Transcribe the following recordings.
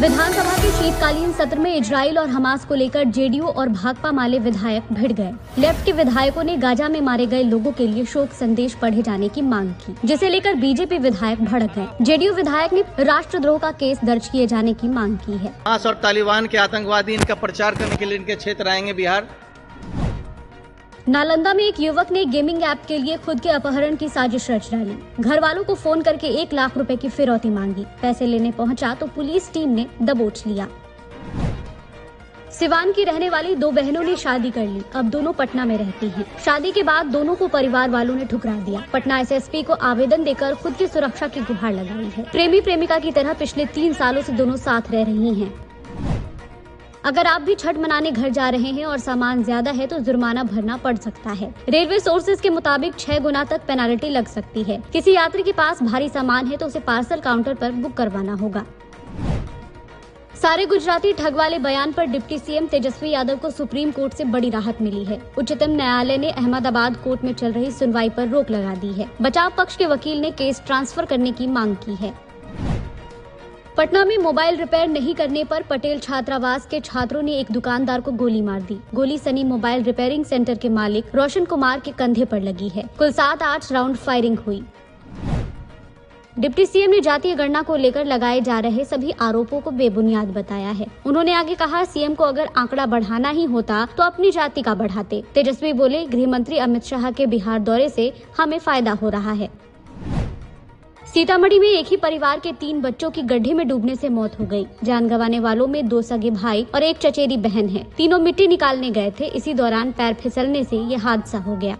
विधानसभा के शीतकालीन सत्र में इजराइल और हमास को लेकर जेडीयू और भाकपा माले विधायक भिड़ गए। लेफ्ट के विधायकों ने गाजा में मारे गए लोगों के लिए शोक संदेश पढ़े जाने की मांग की, जिसे लेकर बीजेपी विधायक भड़क गए। जेडीयू विधायक ने राष्ट्रद्रोह का केस दर्ज किए जाने की मांग की है। हमास और तालिबान के आतंकवादी इनका प्रचार करने के लिए इनके क्षेत्र आएंगे बिहार। नालंदा में एक युवक ने गेमिंग ऐप के लिए खुद के अपहरण की साजिश रच डाली। घर वालों को फोन करके 1 लाख रुपए की फिरौती मांगी। पैसे लेने पहुंचा तो पुलिस टीम ने दबोच लिया। सिवान की रहने वाली 2 बहनों ने शादी कर ली। अब दोनों पटना में रहती हैं। शादी के बाद दोनों को परिवार वालों ने ठुकरा दिया। पटना एसएसपी को आवेदन देकर खुद की सुरक्षा की गुहार लगाई है। प्रेमी प्रेमिका की तरह पिछले 3 सालों से दोनों साथ रह रही हैं। अगर आप भी छठ मनाने घर जा रहे हैं और सामान ज्यादा है तो जुर्माना भरना पड़ सकता है। रेलवे सोर्सेज के मुताबिक 6 गुना तक पेनाल्टी लग सकती है। किसी यात्री के पास भारी सामान है तो उसे पार्सल काउंटर पर बुक करवाना होगा। सारे गुजराती ठग वाले बयान पर डिप्टी सीएम तेजस्वी यादव को सुप्रीम कोर्ट से बड़ी राहत मिली है। उच्चतम न्यायालय ने अहमदाबाद कोर्ट में चल रही सुनवाई पर रोक लगा दी है। बचाव पक्ष के वकील ने केस ट्रांसफर करने की मांग की है। पटना में मोबाइल रिपेयर नहीं करने पर पटेल छात्रावास के छात्रों ने एक दुकानदार को गोली मार दी। गोली सनी मोबाइल रिपेयरिंग सेंटर के मालिक रोशन कुमार के कंधे पर लगी है। कुल 7-8 राउंड फायरिंग हुई। डिप्टी सीएम ने जातीय गणना को लेकर लगाए जा रहे सभी आरोपों को बेबुनियाद बताया है। उन्होंने आगे कहा, सीएम को अगर आंकड़ा बढ़ाना ही होता तो अपनी जाति का बढ़ाते। तेजस्वी बोले, गृह मंत्री अमित शाह के बिहार दौरे से हमें फायदा हो रहा है। सीतामढ़ी में एक ही परिवार के 3 बच्चों की गड्ढे में डूबने से मौत हो गई। जान गंवाने वालों में 2 सगे भाई और 1 चचेरी बहन है। तीनों मिट्टी निकालने गए थे। इसी दौरान पैर फिसलने से ये हादसा हो गया।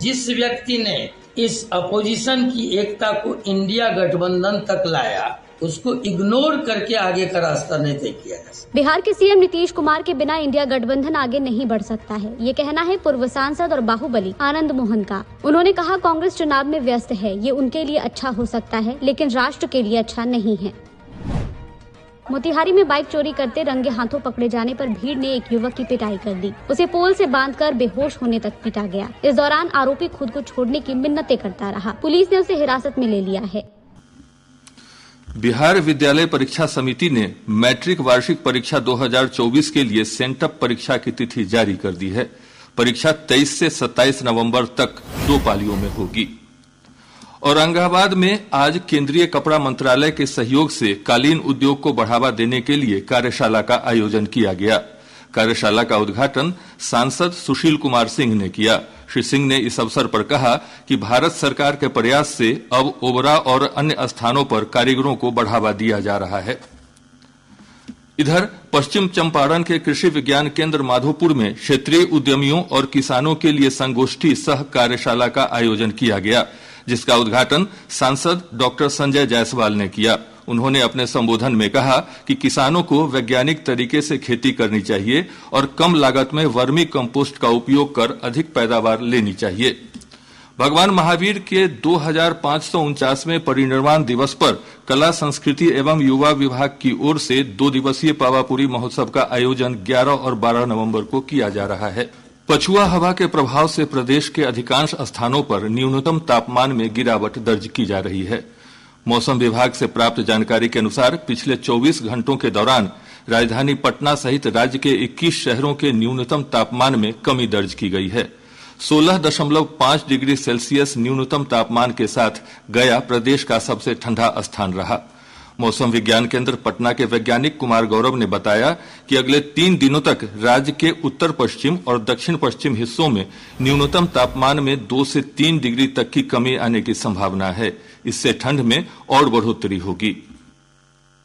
जिस व्यक्ति ने इस अपोजिशन की एकता को इंडिया गठबंधन तक लाया, उसको इग्नोर करके आगे का रास्ता नहीं तय किया जा सकता। बिहार के सीएम नीतीश कुमार के बिना इंडिया गठबंधन आगे नहीं बढ़ सकता है। ये कहना है पूर्व सांसद और बाहुबली आनंद मोहन का। उन्होंने कहा, कांग्रेस चुनाव में व्यस्त है। ये उनके लिए अच्छा हो सकता है, लेकिन राष्ट्र के लिए अच्छा नहीं है। मोतिहारी में बाइक चोरी करते रंगे हाथों पकड़े जाने पर भीड़ ने एक युवक की पिटाई कर दी। उसे पोल से बांधकर बेहोश होने तक पीटा गया। इस दौरान आरोपी खुद को छोड़ने की मिन्नतें करता रहा। पुलिस ने उसे हिरासत में ले लिया है। बिहार विद्यालय परीक्षा समिति ने मैट्रिक वार्षिक परीक्षा 2024 के लिए सेंटअप परीक्षा की तिथि जारी कर दी है। परीक्षा 23 से 27 नवंबर तक 2 पालियों में होगी। औरंगाबाद में आज केंद्रीय कपड़ा मंत्रालय के सहयोग से कालीन उद्योग को बढ़ावा देने के लिए कार्यशाला का आयोजन किया गया। कार्यशाला का उद्घाटन सांसद सुशील कुमार सिंह ने किया। श्री सिंह ने इस अवसर पर कहा कि भारत सरकार के प्रयास से अब ओबरा और अन्य स्थानों पर कारीगरों को बढ़ावा दिया जा रहा है। इधर पश्चिम चंपारण के कृषि विज्ञान केंद्र माधोपुर में क्षेत्रीय उद्यमियों और किसानों के लिए संगोष्ठी सह कार्यशाला का आयोजन किया गया, जिसका उद्घाटन सांसद डॉक्टर संजय जायसवाल ने किया। उन्होंने अपने संबोधन में कहा कि किसानों को वैज्ञानिक तरीके से खेती करनी चाहिए और कम लागत में वर्मी कंपोस्ट का उपयोग कर अधिक पैदावार लेनी चाहिए। भगवान महावीर के 2549वें परिनिर्वाण दिवस पर कला संस्कृति एवं युवा विभाग की ओर से 2 दिवसीय पावापुरी महोत्सव का आयोजन 11 और 12 नवंबर को किया जा रहा है। पछुआ हवा के प्रभाव से प्रदेश के अधिकांश स्थानों पर न्यूनतम तापमान में गिरावट दर्ज की जा रही है। मौसम विभाग से प्राप्त जानकारी के अनुसार पिछले 24 घंटों के दौरान राजधानी पटना सहित राज्य के 21 शहरों के न्यूनतम तापमान में कमी दर्ज की गई है। 16.5 डिग्री सेल्सियस न्यूनतम तापमान के साथ गया प्रदेश का सबसे ठंडा स्थान रहा। मौसम विज्ञान केंद्र पटना के वैज्ञानिक कुमार गौरव ने बताया कि अगले 3 दिनों तक राज्य के उत्तर पश्चिम और दक्षिण पश्चिम हिस्सों में न्यूनतम तापमान में 2 से 3 डिग्री तक की कमी आने की संभावना है। इससे ठंड में और बढ़ोतरी होगी।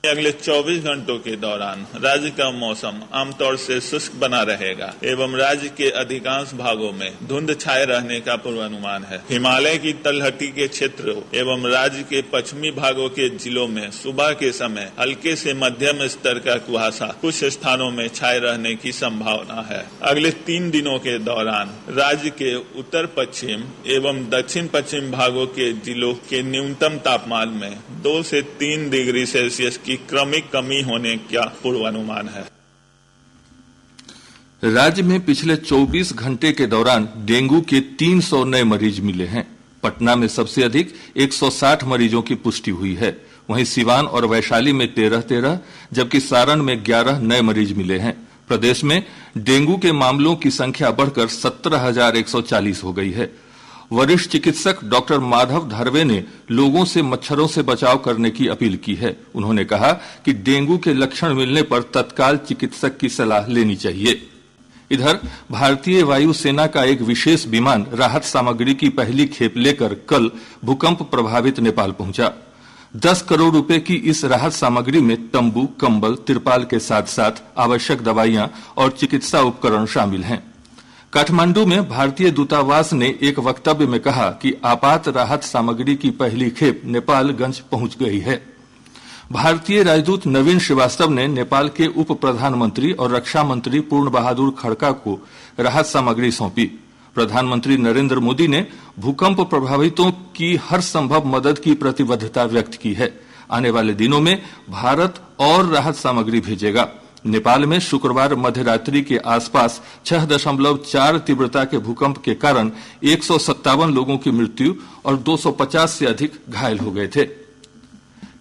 अगले 24 घंटों के दौरान राज्य का मौसम आमतौर से शुष्क बना रहेगा एवं राज्य के अधिकांश भागों में धुंध छाए रहने का पूर्वानुमान है। हिमालय की तलहटी के क्षेत्रों एवं राज्य के पश्चिमी भागों के जिलों में सुबह के समय हल्के से मध्यम स्तर का कुहासा कुछ स्थानों में छाए रहने की संभावना है। अगले 3 दिनों के दौरान राज्य के उत्तर पश्चिम एवं दक्षिण पश्चिम भागों के जिलों के न्यूनतम तापमान में 2 से 3 डिग्री सेल्सियस की क्रमिक कमी होने का पूर्वानुमान है। राज्य में पिछले 24 घंटे के दौरान डेंगू के 300 नए मरीज मिले हैं। पटना में सबसे अधिक 160 मरीजों की पुष्टि हुई है। वहीं सिवान और वैशाली में 13-13 जबकि सारण में 11 नए मरीज मिले हैं। प्रदेश में डेंगू के मामलों की संख्या बढ़कर 17,140 हो गई है। वरिष्ठ चिकित्सक डॉक्टर माधव धरवे ने लोगों से मच्छरों से बचाव करने की अपील की है। उन्होंने कहा कि डेंगू के लक्षण मिलने पर तत्काल चिकित्सक की सलाह लेनी चाहिए। इधर भारतीय वायुसेना का एक विशेष विमान राहत सामग्री की पहली खेप लेकर कल भूकंप प्रभावित नेपाल पहुंचा। 10 करोड़ रुपए की इस राहत सामग्री में तंबू, कंबल, तिरपाल के साथ साथ आवश्यक दवाइयां और चिकित्सा उपकरण शामिल हैं। काठमांडू में भारतीय दूतावास ने एक वक्तव्य में कहा कि आपात राहत सामग्री की पहली खेप नेपालगंज पहुंच गई है। भारतीय राजदूत नवीन श्रीवास्तव ने नेपाल के उप प्रधानमंत्री और रक्षा मंत्री पूर्ण बहादुर खड़का को राहत सामग्री सौंपी। प्रधानमंत्री नरेंद्र मोदी ने भूकंप प्रभावितों की हर संभव मदद की प्रतिबद्धता व्यक्त की है। आने वाले दिनों में भारत और राहत सामग्री भेजेगा। नेपाल में शुक्रवार मध्यरात्रि के आसपास 6.4 तीव्रता के भूकंप के कारण 157 लोगों की मृत्यु और 250 से अधिक घायल हो गए थे।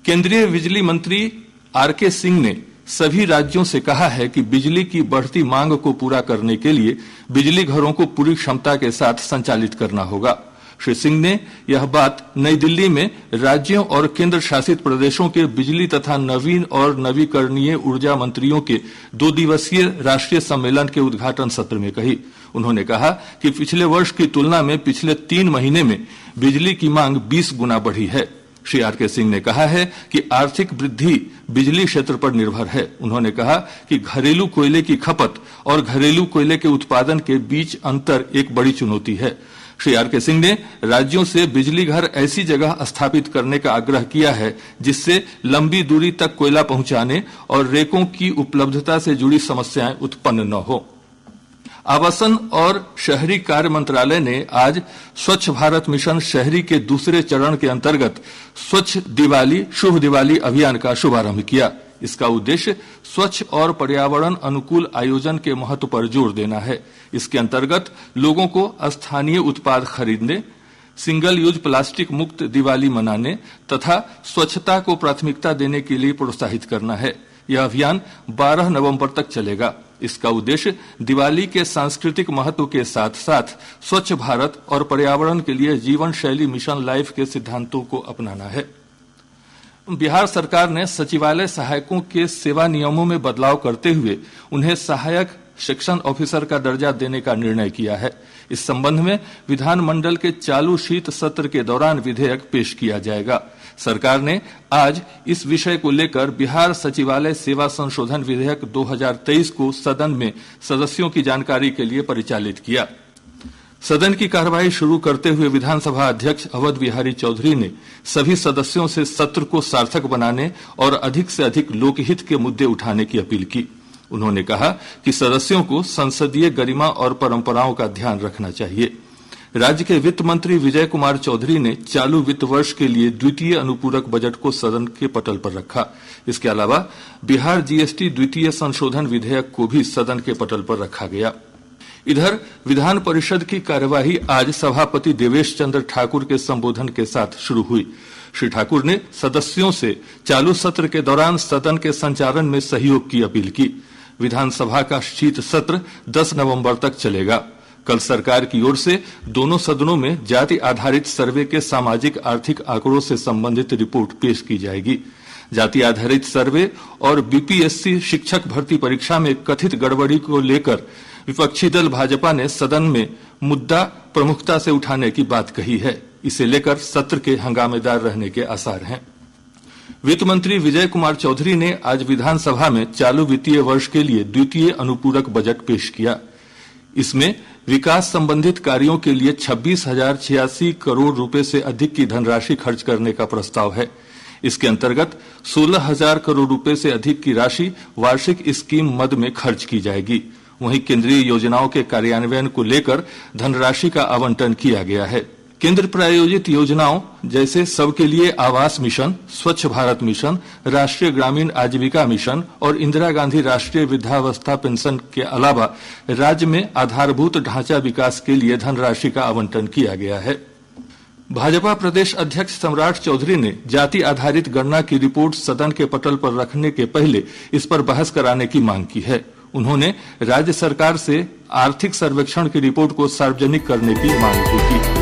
केंद्रीय बिजली मंत्री आरके सिंह ने सभी राज्यों से कहा है कि बिजली की बढ़ती मांग को पूरा करने के लिए बिजली घरों को पूरी क्षमता के साथ संचालित करना होगा। श्री सिंह ने यह बात नई दिल्ली में राज्यों और केंद्र शासित प्रदेशों के बिजली तथा नवीन और नवीकरणीय ऊर्जा मंत्रियों के 2 दिवसीय राष्ट्रीय सम्मेलन के उद्घाटन सत्र में कही। उन्होंने कहा कि पिछले वर्ष की तुलना में पिछले 3 महीने में बिजली की मांग 20 गुना बढ़ी है। श्री आरके सिंह ने कहा है कि आर्थिक वृद्धि बिजली क्षेत्र पर निर्भर है। उन्होंने कहा कि घरेलू कोयले की खपत और घरेलू कोयले के उत्पादन के बीच अंतर एक बड़ी चुनौती है। श्री आरके सिंह ने राज्यों से बिजली घर ऐसी जगह स्थापित करने का आग्रह किया है जिससे लंबी दूरी तक कोयला पहुंचाने और रेकों की उपलब्धता से जुड़ी समस्याएं उत्पन्न न हो। आवासन और शहरी कार्य मंत्रालय ने आज स्वच्छ भारत मिशन शहरी के दूसरे चरण के अंतर्गत स्वच्छ दिवाली शुभ दिवाली अभियान का शुभारंभ किया। इसका उद्देश्य स्वच्छ और पर्यावरण अनुकूल आयोजन के महत्व पर जोर देना है। इसके अंतर्गत लोगों को स्थानीय उत्पाद खरीदने, सिंगल यूज प्लास्टिक मुक्त दिवाली मनाने तथा स्वच्छता को प्राथमिकता देने के लिए प्रोत्साहित करना है। यह अभियान 12 नवंबर तक चलेगा। इसका उद्देश्य दिवाली के सांस्कृतिक महत्व के साथ साथ स्वच्छ भारत और पर्यावरण के लिए जीवन शैली मिशन लाइफ के सिद्धांतों को अपनाना है। बिहार सरकार ने सचिवालय सहायकों के सेवा नियमों में बदलाव करते हुए उन्हें सहायक सेक्शन ऑफिसर का दर्जा देने का निर्णय किया है। इस संबंध में विधानमंडल के चालू शीत सत्र के दौरान विधेयक पेश किया जाएगा। सरकार ने आज इस विषय को लेकर बिहार सचिवालय सेवा संशोधन विधेयक 2023 को सदन में सदस्यों की जानकारी के लिए परिचालित किया। सदन की कार्यवाही शुरू करते हुए विधानसभा अध्यक्ष अवध बिहारी चौधरी ने सभी सदस्यों से सत्र को सार्थक बनाने और अधिक से अधिक लोकहित के मुद्दे उठाने की अपील की। उन्होंने कहा कि सदस्यों को संसदीय गरिमा और परंपराओं का ध्यान रखना चाहिए। राज्य के वित्त मंत्री विजय कुमार चौधरी ने चालू वित्त वर्ष के लिए द्वितीय अनुपूरक बजट को सदन के पटल पर रखा। इसके अलावा बिहार जीएसटी द्वितीय संशोधन विधेयक को भी सदन के पटल पर रखा गया। इधर विधान परिषद की कार्यवाही आज सभापति देवेश चंद्र ठाकुर के संबोधन के साथ शुरू हुई। श्री ठाकुर ने सदस्यों से चालू सत्र के दौरान सदन के संचालन में सहयोग की अपील की। विधानसभा का शीत सत्र 10 नवंबर तक चलेगा। कल सरकार की ओर से दोनों सदनों में जाति आधारित सर्वे के सामाजिक आर्थिक आंकड़ों से संबंधित रिपोर्ट पेश की जाएगी। जाति आधारित सर्वे और बीपीएससी शिक्षक भर्ती परीक्षा में कथित गड़बड़ी को लेकर विपक्षी दल भाजपा ने सदन में मुद्दा प्रमुखता से उठाने की बात कही है। इसे लेकर सत्र के हंगामेदार रहने के आसार हैं। वित्त मंत्री विजय कुमार चौधरी ने आज विधानसभा में चालू वित्तीय वर्ष के लिए द्वितीय अनुपूरक बजट पेश किया। इसमें विकास संबंधित कार्यों के लिए 26,086 करोड़ रुपए से अधिक की धनराशि खर्च करने का प्रस्ताव है। इसके अंतर्गत 16,000 करोड़ रुपए से अधिक की राशि वार्षिक स्कीम मद में खर्च की जाएगी। वहीं केंद्रीय योजनाओं के कार्यान्वयन को लेकर धनराशि का आवंटन किया गया है। केंद्र प्रायोजित योजनाओं जैसे सबके लिए आवास मिशन, स्वच्छ भारत मिशन, राष्ट्रीय ग्रामीण आजीविका मिशन और इंदिरा गांधी राष्ट्रीय वृद्धावस्था पेंशन के अलावा राज्य में आधारभूत ढांचा विकास के लिए धनराशि का आवंटन किया गया है। भाजपा प्रदेश अध्यक्ष सम्राट चौधरी ने जाति आधारित गणना की रिपोर्ट सदन के पटल पर रखने के पहले इस पर बहस कराने की मांग की है। उन्होंने राज्य सरकार से आर्थिक सर्वेक्षण की रिपोर्ट को सार्वजनिक करने की मांग भी की।